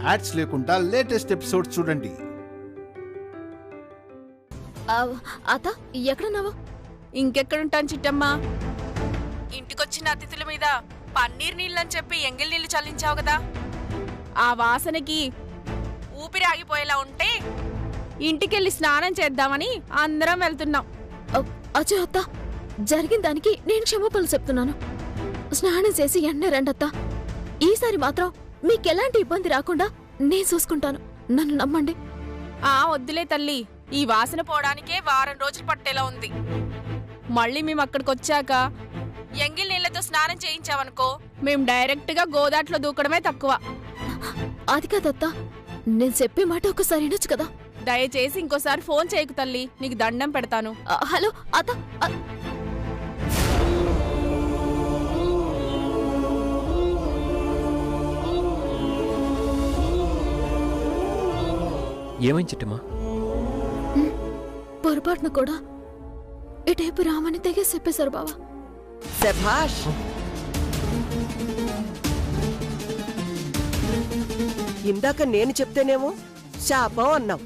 Ads లేకుండా latest episodes చూడండి. అత్త ఎక్కడున్నావు? ఇంకెక్కడుంటాను చిట్టమ్మా, ఇంటికొచ్చిన అతిథుల మీద పన్నీర్ నీళ్ళని చెప్పి ఎంగిల్ నీళ్లు చల్లించావు కదా, ఆ వాసనకి ఊపిరి ఆగిపోయేలా ఉంటే ఇంటికెళ్ళి స్నానం చేద్దామని అందరం వెళ్తున్నాం. అచ్చా అత్త, జరిగిన దానికి నేను క్షమాపణలు చెప్తున్నాను. స్నానం చేసి ఎండ రండత్త. ఈసారి మాత్రం మీకెలాంటి ఇబ్బంది రాకుండా నేను చూసుకుంటాను, నన్ను నమ్మండి. వద్దులే తల్లి, ఈ వాసన పోవడానికే వారం రోజులు పట్టేలా ఉంది. మళ్ళీ మేము అక్కడికొచ్చాక ఎంగిల్ నీళ్లతో స్నానం చేయించావనుకో, మేం డైరెక్ట్ గా గోదాట్లో దూకడమే తక్కువ. అది కాదత్త, నేను చెప్పే మాట ఒకసారి వినొచ్చు కదా. దయచేసి ఇంకోసారి ఫోన్ చేయకు తల్లి, నీకు దండం పెడతాను. హలో అత్త. ఏమైంది చిట్టమ్మా? పొరపాటును కూడా ఇటైపు రామని తెగే చెప్పేశారు బావా. శభాష్. ఇందాక నేను చెప్తేనేమో శాపం అన్నావు,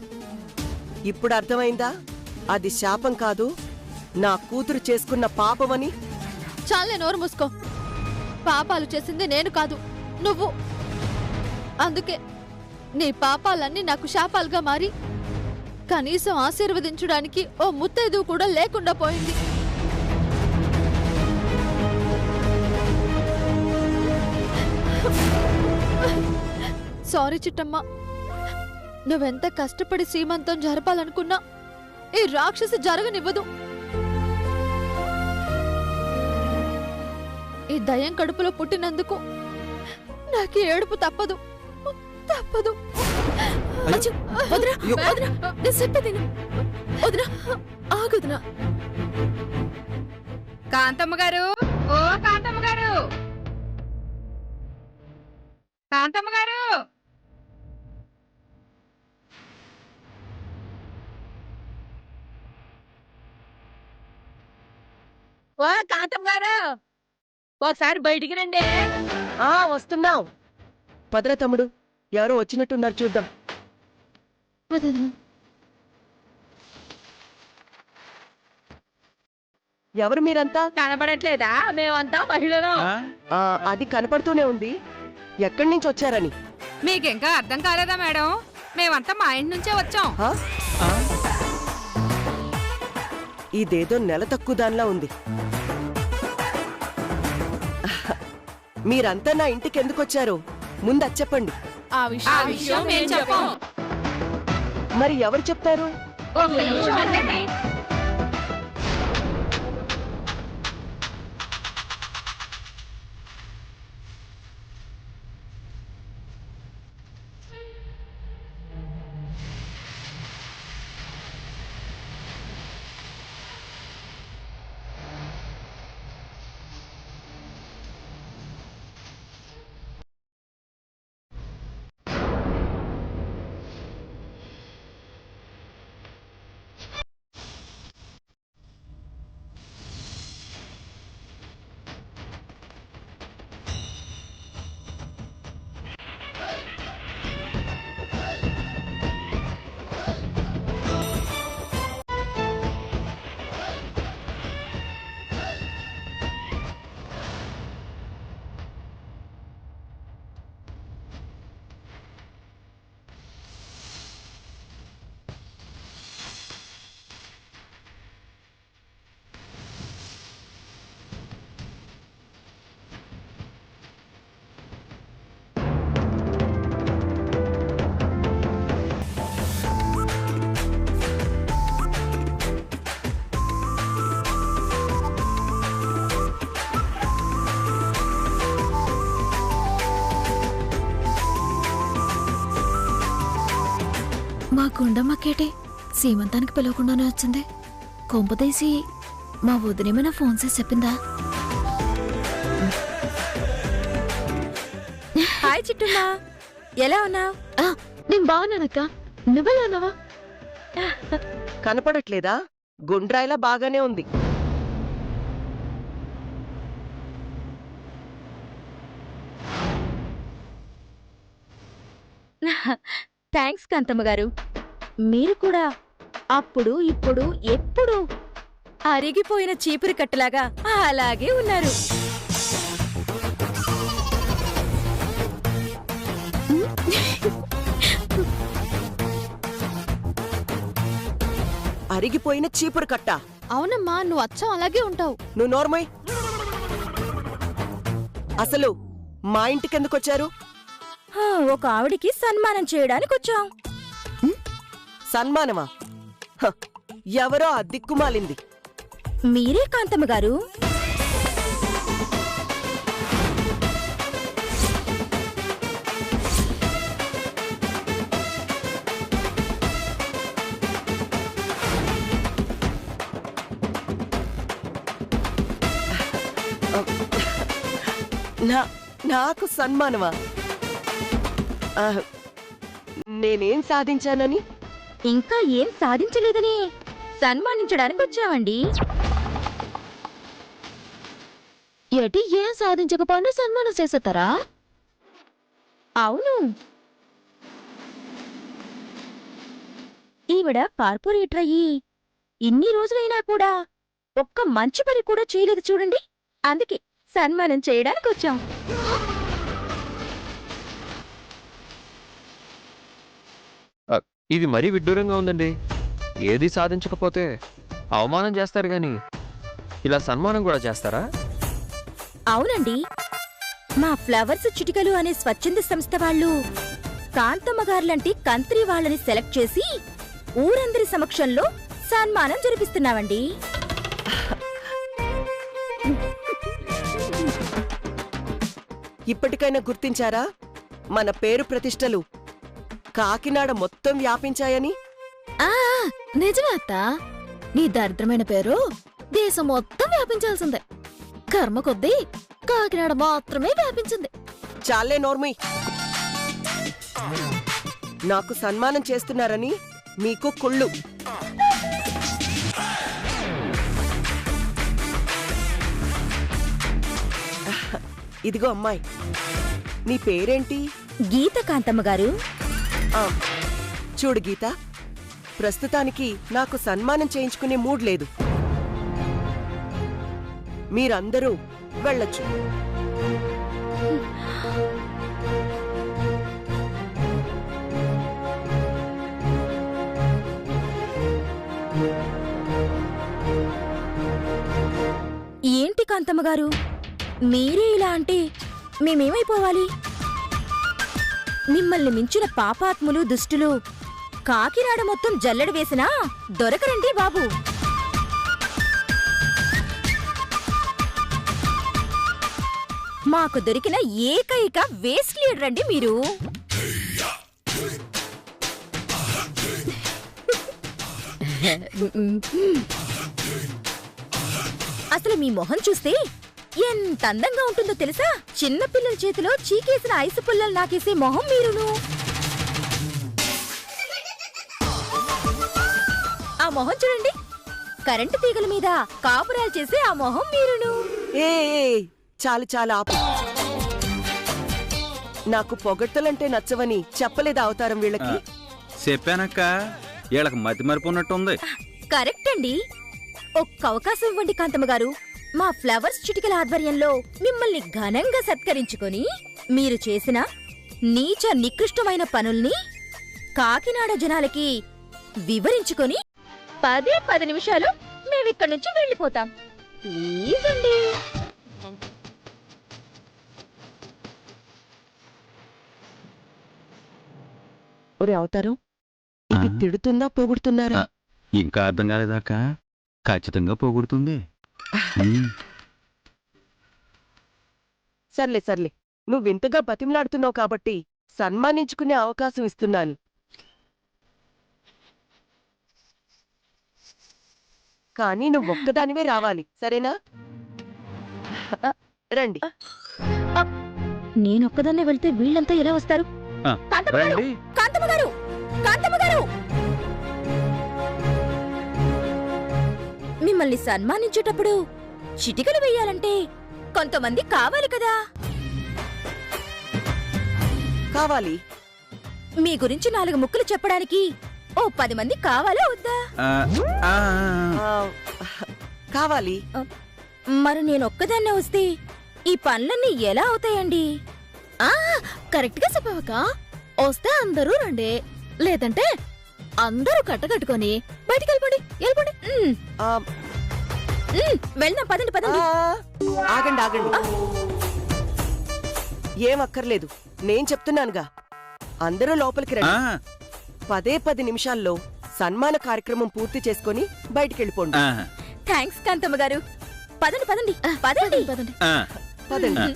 ఇప్పుడు అర్థమైందా? అది శాపం కాదు, నా కూతురు చేసుకున్న పాపమని. చాలే, నోరు మూసుకో. పాపాలు చేసింది నేను కాదు, నువ్వు. అందుకే నీ పాపాలన్నీ నాకు శాపాలుగా మారి కనీసం ఆశీర్వదించడానికి ఓ ముత్తైదు కూడా లేకుండా పోయింది. సారీ చిట్టమ్మ, నువ్వెంత కష్టపడి శ్రీమంతం జరపాలనుకున్నా ఈ రాక్షసి జరగనివ్వదు. ఈ దయ్యం కడుపులో పుట్టినందుకు నాకు ఏడుపు తప్పదు. కాంతమ్మ గారు, ఓ కాంతమ్మ గారు, కాంతమ్మ గారు. ఓ కాంతమ్మ గారు, ఒకసారి బయటికి రండి. వస్తున్నాం. పదరా తమ్ముడు, ఎవరో వచ్చినట్టున్నారు, చూద్దాం. ఎవరు మీరంతా? కనపడట్లేదా? మేమంతా మహిళలు. అది కనపడుతూనే ఉంది. ఎక్కడి నుంచి వచ్చారని. మీకింకా అర్థం కాలేదా మేడం? మేమంతా మా ఇంటి నుంచే వచ్చాం. ఇదేదో నెల తక్కువ దానిలా ఉంది. మీరంతా నా ఇంటికి ఎందుకు వచ్చారో ముందు అది చెప్పండి. ఆ విషయం మేము చెప్పం. మరి ఎవరు చెప్తారు? మా గుండమ్మకేటే సీమంతానికి పిలవకుండానే వచ్చింది. కొంపదీసి మా వదినేమైనా ఫోన్ చేసి చెప్పిందా? హాయ్ చిట్టున్నా, ఎలా ఉన్నావు? నేను బాగున్నానక్క, నువ్వెలా ఉన్నావా? కనపడట్లేదా? గుండ్రాయిలా బాగానే ఉంది. థ్యాంక్స్ కాంతమ్మ గారు. మీరు కూడా అప్పుడు ఇప్పుడు ఎప్పుడు అరిగిపోయిన చీపురు కట్టలాగా అలాగే ఉన్నారు. అరిగిపోయిన చీపురు కట్ట. అవునమ్మా, నువ్వు అచ్చం అలాగే ఉంటావు. నువ్వు నోర్మోయ్. అసలు మా ఇంటికెందుకొచ్చారు? ఒక ఆవిడికి సన్మానం చేయడానికి వచ్చాం. సన్మానమా? హ, ఎవరో ఆ దిక్కుమాలింది. మీరే కాంతమ్మ గారు. నాకు సన్మానమా? నేనేం సాధించానని? ఇంకా ఏం సాధించలేదని సన్మానించడానికి వచ్చామండి. ఏటి, ఏం సాధించకపోయినా సన్మానం చేసేస్తారా? అవును, ఈవిడ కార్పొరేటర్ అయ్యి ఇన్ని రోజులైనా కూడా ఒక్క మంచి పని కూడా చేయలేదు చూడండి. అందుకే సన్మానం చేయడానికి వచ్చాం. ఇది మరీ విడ్డూరంగా ఉందండి. ఏది సాధించకపోతే అవమానం చేస్తారు గాని ఇలా సన్మానం కూడా చేస్తారా? అవునండి, మా ఫ్లవర్స్ చిటికలు అనే స్వచ్ఛంద సంస్థ వాళ్ళు కాంతమ్మ గారులాంటి కంత్రి వాళ్ళని సెలెక్ట్ చేసి ఊరందరి సమక్షంలో సన్మానం జరిపిస్తున్నామండి. ఇప్పటికైనా గుర్తించారా మన పేరు ప్రతిష్టలు కాకినాడ మొత్తం వ్యాపించాయని? నిజమే అత్త, నీ దరిద్రమైన పేరు దేశం మొత్తం వ్యాపించాల్సిందే. కర్మ కొద్దీ కాకినాడ మాత్రమే వ్యాపించింది. చాలే నోర్మి. నాకు సన్మానం చేస్తున్నారని మీకు కుళ్ళు. ఇదిగో అమ్మాయి, నీ పేరేంటి? గీత కాంతమ్మ గారు. ఆ, చూడు గీత, ప్రస్తుతానికి నాకు సన్మానం చేయించుకునే మూడ్ లేదు. మీరందరూ వెళ్ళొచ్చు. ఏంటి కాంతమ్మ గారు, మీరే ఇలా అంటే మేమేమైపోవాలి? మిమ్మల్ని మించిన పాపాత్ములు దుష్టులు కాకినాడ మొత్తం జల్లెడ వేసినా దొరకరండి బాబు. మాకు దొరికిన ఏకైక వేస్ట్ లీడర్ అండి మీరు. అసలు మీ మొహం చూస్తే ఎంత అందంగా ఉంటుందో తెలుసా? చిన్నపిల్లల చేతిలో చీకేసిన ఐసు పుల్లలు నాకేసే మొహం మీరును. ఆ మొహం చూడండి, కరెంటు తీగల మీద కాపురాలు చేసే ఆ మొహం మీరును. ఏ చాలు చాలు ఆపు. నాకు పొగడ్తలంటే నచ్చవని చెప్పలేదా అవతారం వీళ్ళకి? చెప్పానక్క, వీళ్ళకి మతి మరిపు ఉన్నట్టుంది. కరెక్ట్ అండి. ఒక్క అవకాశం ఇవ్వండి కాంతమ్మ గారు. మా ఫ్లవర్స్ చిటికల ఆధ్వర్యంలో మిమ్మల్ని ఘనంగా సత్కరించుకొని మీరు చేసిన నీచ నికృష్టమైన పనుల్ని కాకినాడ జనాలకి వివరించుకొని 10 నిమిషాలు మేమిక్కడి నుంచి వెళ్ళిపోతాం. ప్లీజ్ అండి. ఒరే అవతారం, ఇది తిడుతుందా పొగుడుతున్నారా? ఇంకా అర్థం కాలేదాక? ఖచ్చితంగా పోగొడుతుంది. సర్లే సర్లే, నువ్వింతగా బతిమలాడుతున్నావు కాబట్టి సన్మానించుకునే అవకాశం ఇస్తున్నాను. కానీ నువ్వొక్కదానివే రావాలి, సరేనా? రండి. నేనొక్కదాన్నే వెళ్తే వీళ్ళంతా ఎలా వస్తారు? రండి. కాంతమ్మ గారు, కాంతమ్మ గారు, మిమ్మల్ని సన్మానించేటప్పుడు చిటికలు వెయ్యాలంటే కొంతమంది కావాలి కదా? కావాలి. మీ గురించి 4 ముక్కలు చెప్పడానికి ఓ 10 మంది కావాలా వద్దా? ఆ, ఆ, ఆ, కావాలి. మరి నేనొక్కదాన్నే వస్తే ఈ పనులన్నీ ఎలా అవుతాయండి? కరెక్ట్ గా చెప్పవక. వస్తే అందరూ రండి, లేదంటే అందరూ కట్టకట్టుకొని బయటికి వెళ్ళిపోండి. ఆ, వెళ్దాం, పదండి ఆ, పదండి. ఆగండి ఆగండి. ఏం అక్కర్లేదు, నేను చెప్తున్నానుగా. అందరూ లోపలికి ఆ, రండి. 10 నిమిషాల్లో సన్మాన కార్యక్రమం పూర్తి చేసుకొని బయటికెళ్ళిపోండి. ఆ, థ్యాంక్స్ కాంతమ్మ గారు. పదండి పదండి పదండి పదండి ఆ. పదండి.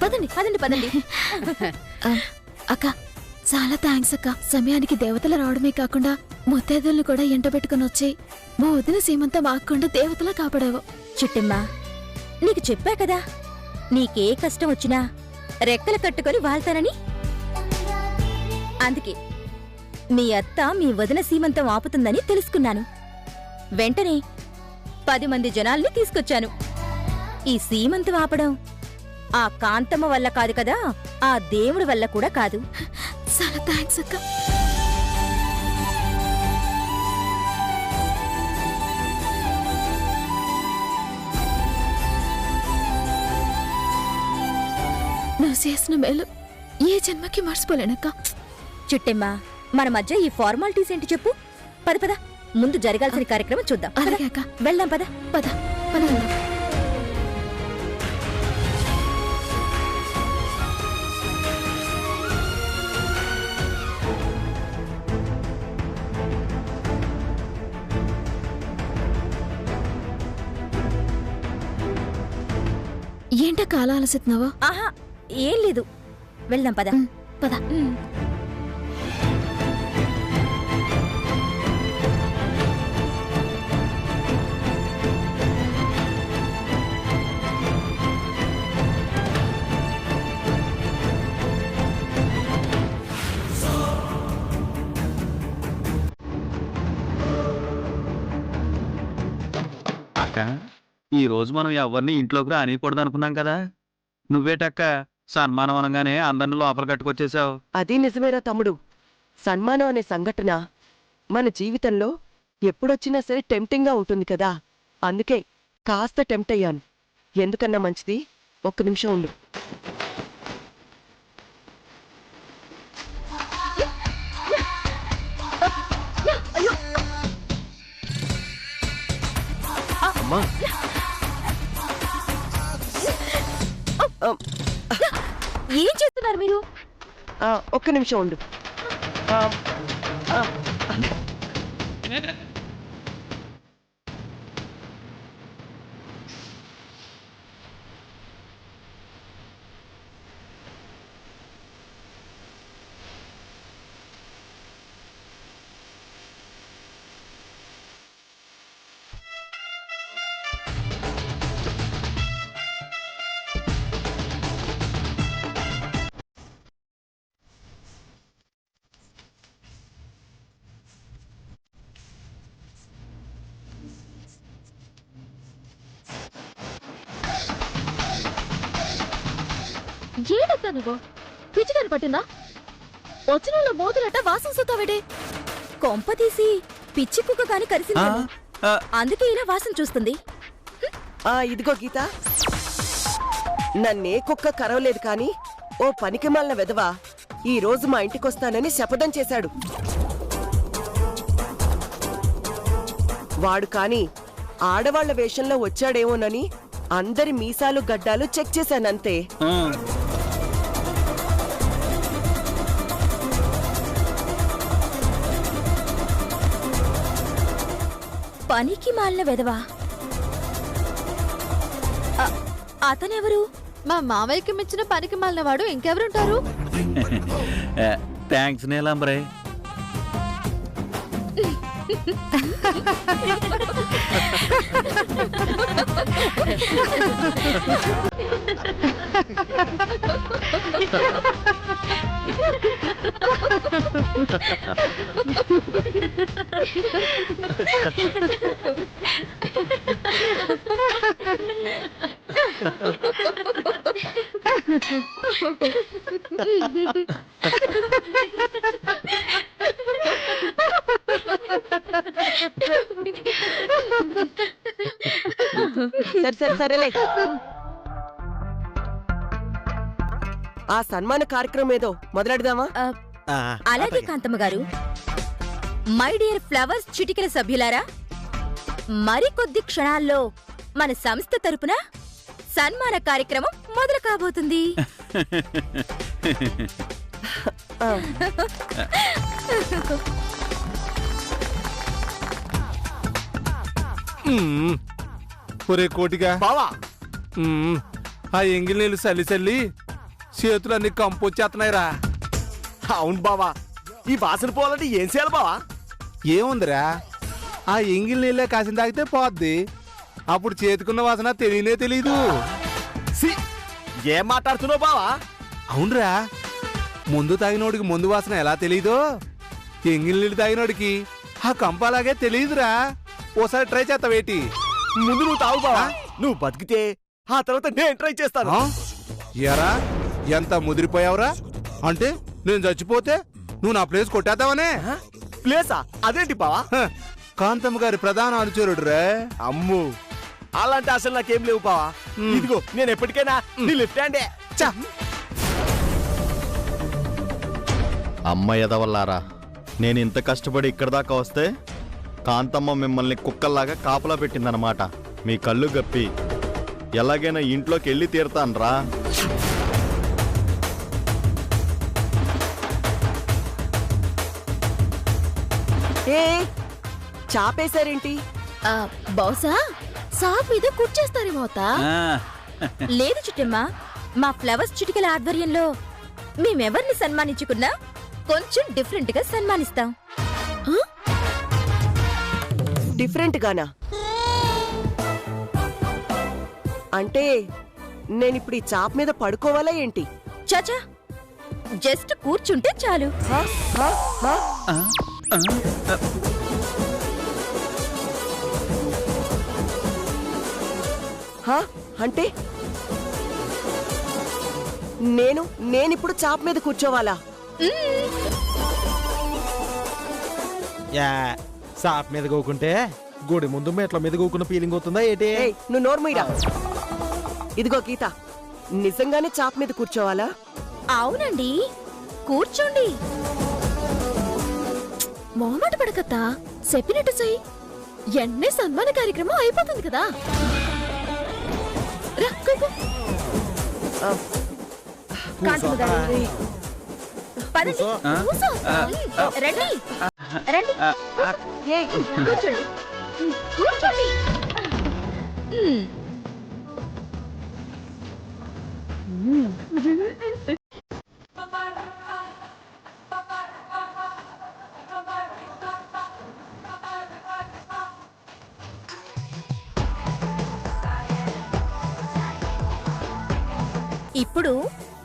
పదండి పదండి పదండి. అక్క, చాలా థ్యాంక్స్ అక్క. సమయానికి దేవతలు రావడమే కాకుండా ముత్తైదుల్ని కూడా ఎంటబెట్టుకుని వచ్చి మా వదిన సీమంతా మాకుండా దేవతలా కాపాడావు. చుట్టమ్మా, నీకు చెప్పా కదా, నీకే కష్టం వచ్చినా రెక్కలు కట్టుకొని వాళ్తానని. అందుకే మీ అత్త మీ వదిన సీమంతం ఆపుతుందని తెలుసుకున్నాను. వెంటనే 10 మంది జనాల్ని తీసుకొచ్చాను. ఈ సీమంతం ఆపడం ఆ కాంతమ్మ వల్ల కాదు కదా, ఆ దేవుడి వల్ల కూడా కాదు. చాలా థ్యాంక్స్ అక్క. నువ్వు చేసిన మేలు ఏ జన్మకి మర్చిపోలేనక్క. చుట్టమ్మా, మన మధ్య ఈ ఫార్మాలిటీస్ ఏంటి చెప్పు. పద పద, ముందు జరగాల్సిన కార్యక్రమం చూద్దాం. పద. అలాగే అక్క. వెళ్దాం పద. పద పద వెళ్దాం. ఏంటక్క అలా ఆలోచిస్తున్నావా? ఆహా, ఏం లేదు, వెళ్దాం పద. పద. అక్క, ఈ రోజు మనం ఎవరిని ఇంట్లోకి రానియకూడదు అనుకున్నాం కదా. నువ్వేటక్క సన్మానం అనగానే అందరిని లోపల కట్టుకొచ్చేసావు. అది నిజమేరా తమ్ముడు. సన్మానం అనే సంఘటన మన జీవితంలో ఎప్పుడొచ్చినా సరే టెంప్టింగ్గా ఉంటుంది కదా. అందుకే కాస్త టెంప్ట్ అయ్యాను. ఎందుకన్నా మంచిది, 1 నిమిషం ఉండు. అమ్మా, ఏం చేస్తున్నారు మీరు? 1 నిమిషం ఉండు. ఆ, ఆ, ఏడక్క నువ్వు? పిచ్చికాని పట్టిందా? వచ్చిన వాళ్ళు మోతులట్ట వాసన చూస్తావేటే? కొంప తీసి పిచ్చి కుక్క కాని ఆ, కరిసిందేమో. ఆ, అందుకే ఇలా వాసన చూస్తుంది. ఇదిగో గీత, నన్నే కుక్క కరవలేదు కాని ఓ పనికిమాలిన వెధవ ఈ రోజు మా ఇంటికొస్తానని శపథం చేశాడు. వాడు కాని ఆడవాళ్ల వేషంలో వచ్చాడేమోనని అందరి మీసాలు గడ్డాలు చెక్ చేశానంతే. ఆ. పనికి మాలిన వెదవా? అతనెవరు? మా మావయ్యకి మెచ్చిన పనికి మాలినవాడు ఇంకెవరుంటారు? థ్యాంక్స్ నీలాంబరే. సరేలే. ఆ సన్మాన కార్యక్రమం ఏదో మొదలెడదామా? అలాగే కాంతమ్మ గారు. మై డియర్ ఫ్లవర్స్ చిటికెల సభ్యులారా, మరికొద్ది క్షణాల్లో మన సంస్థ తరపున సన్మాన కార్యక్రమం మొదలు కాబోతుంది. ఒరే కోటిగా బావా ఆ ఎంగిల్ నీళ్ళు చల్లి చల్లి చేతులన్నీ కంపొచ్చేస్తున్నాయిరా. అవును బావా, ఈ వాసన పోవాలంటే ఏం చేయాలి బావా? ఏముందిరా, ఆ ఎంగిల్ నీళ్ళే కాసిన తాగితే పోద్ది. అప్పుడు చేతికున్న వాసన తెలియనే తెలీదు. సి, ఏం మాట్లాడుతున్నావు బావా? అవునరా, ముందు తాగినోడికి ముందు వాసన ఎలా తెలీదో, ఎంగిల్ నీళ్ళు తాగినోడికి ఆ కంప అలాగే తెలియదురా. ఓసారి ట్రై చేస్తావేటి? ముందు నువ్వు తాగు బావా, నువ్వు బతికితే ఆ తర్వాత నేను ట్రై చేస్తాను. ఎరా ఎంత ముదిరిపోయావురా? అంటే నేను చచ్చిపోతే నువ్వు నా ప్లేస్ కొట్టేద్దావనే? ప్లేసా? అదేంటి బావా? కాంతమ్మ గారి ప్రధాన అనుచరుడు రే. అమ్ము, అలాంటి అసలు నాకేం లేవు బావా. ఇదిగో నేను ఎప్పటికైనా నీ లెఫ్ట్ హ్యాండే. అమ్మ ఎదవల్లారా, నేను ఇంత కష్టపడి ఇక్కడ దాకా వస్తే కాంతమ్మ మిమ్మల్ని కుక్కల్లాగా కాపలా పెట్టిందనమాట. మీ కళ్ళు గప్పి ఎలాగైనా ఇంట్లోకి వెళ్ళి తీరుతాన్రా. ఏ చాపేశారేంటి? బహుశా సాప్ మీద కూర్చేస్తారేమో. లేదు చిట్టమ్మా, మా ఫ్లవర్స్ చిటికెల ఆధ్వర్యంలో మేమెవర్ని సన్మానించుకున్నా కొంచెం డిఫరెంట్ గా సన్మానిస్తాం. డిఫరెంట్ గానా? అంటే నేనిప్పుడు ఈ చాప్ మీద పడుకోవాలా ఏంటి? చాచా, జస్ట్ కూర్చుంటే చాలు. అంటే నేనిప్పుడు చాప్ మీద కూర్చోవాలా? సాప్ మీద గోకుంటే గుడి ముందు మెట్ల మీద గోకున్న ఫీలింగ్ అవుతుందా ఏంటి? నువ్వు నోర్మీరా. ఇదిగో గీత, నిజంగానే చాప్ మీద కూర్చోవాలా? అవునండి, కూర్చోండి. మొహమాట పడకత్తా, చెప్పినట్టు చెయ్యి. ఎన్నే సన్మాన కార్యక్రమం అయిపోతుంది కదా. రండి రండి, కూర్చోండి కూర్చోండి. ఇప్పుడు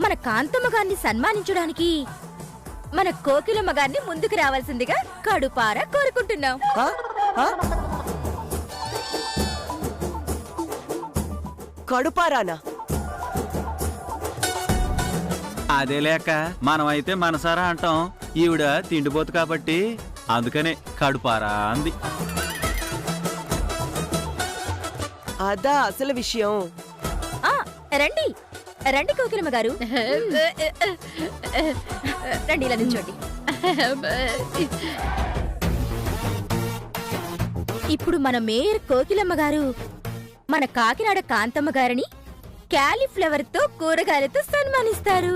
మన కాంతమ్మ గారిని సన్మానించడానికి మన కోకిలమ్మ గారిని ముందుకు రావాల్సిందిగా కడుపారా కోరుకుంటున్నాం. కడుపారానా? అదే లేక మనం అయితే మనసారా అంటాం, ఈవిడ తిండిపోతు కాబట్టి అందుకనే కడుపారా అంది. అదా అసలు విషయం. రండి రండి కోకిలమ్మ గారు, రండి ఇలా నిల్చోండి. ఇప్పుడు మన మేయర్ కోకిలమ్మ గారు మన కాకినాడ కాంతమ్మ గారిని క్యాలీఫ్లవర్ తో కూరగాయలతో సన్మానిస్తారు.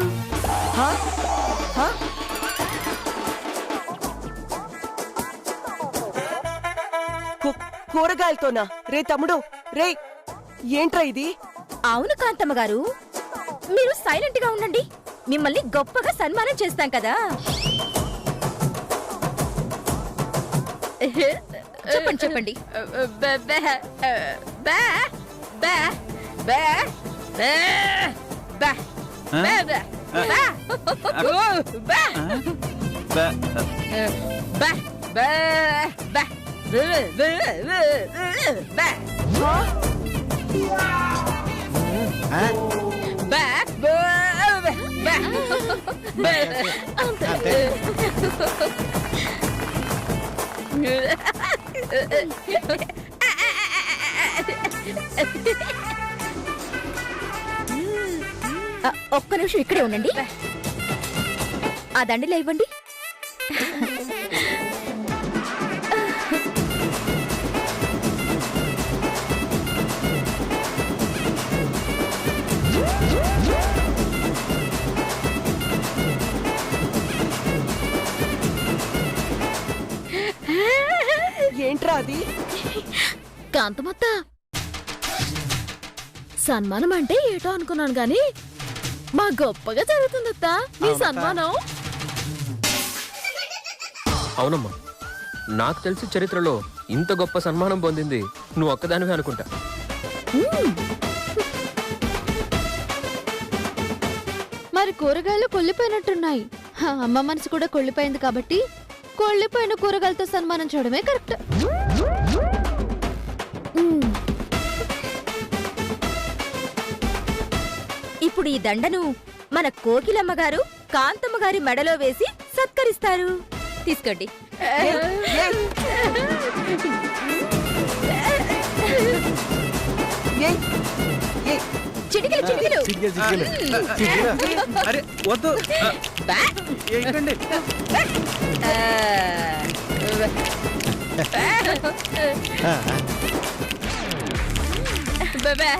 కూరగాయలతోనా? రే తమ్ముడు, రే ఏంట్రా ఇది? అవును కాంతమ్మ గారు, మీరు సైలెంట్ గా ఉండండి. మిమ్మల్ని గొప్పగా సన్మానం చేస్తాం కదా. చెప్పండి చెప్పండి. అంతే. ఒక్క నిమిషం ఇక్కడే ఉండండి. ఆ దండలో ఇవ్వండి. ఏంట్రా అది? కాంతమత్త, సన్మానం అంటే ఏటో అనుకున్నాను గాని మా గొప్పగా జరుగుతుందత్తా ఈ సన్మానం. అవునమ్మా, నాకు తెలిసి చరిత్రలో ఇంత గొప్ప సన్మానం పొందింది నువ్వు ఒక్కదానివే అనుకుంటా. మరి కూరగాయలు కొల్లిపోయినట్టున్నాయి. అమ్మ మనసు కూడా కొల్లిపోయింది కాబట్టి కొల్లిపోయిన కూరగాయలతో సన్మానం చేయడమే కరెక్ట్. ఇప్పుడు ఈ దండను మన కోకిలమ్మ గారు కాంతమ్మ గారి మెడలో వేసి సత్కరిస్తారు. తీసుకోండి. చిటికెలు చిటికెలు. అరే వద్దు, ఏంటండి? బాబా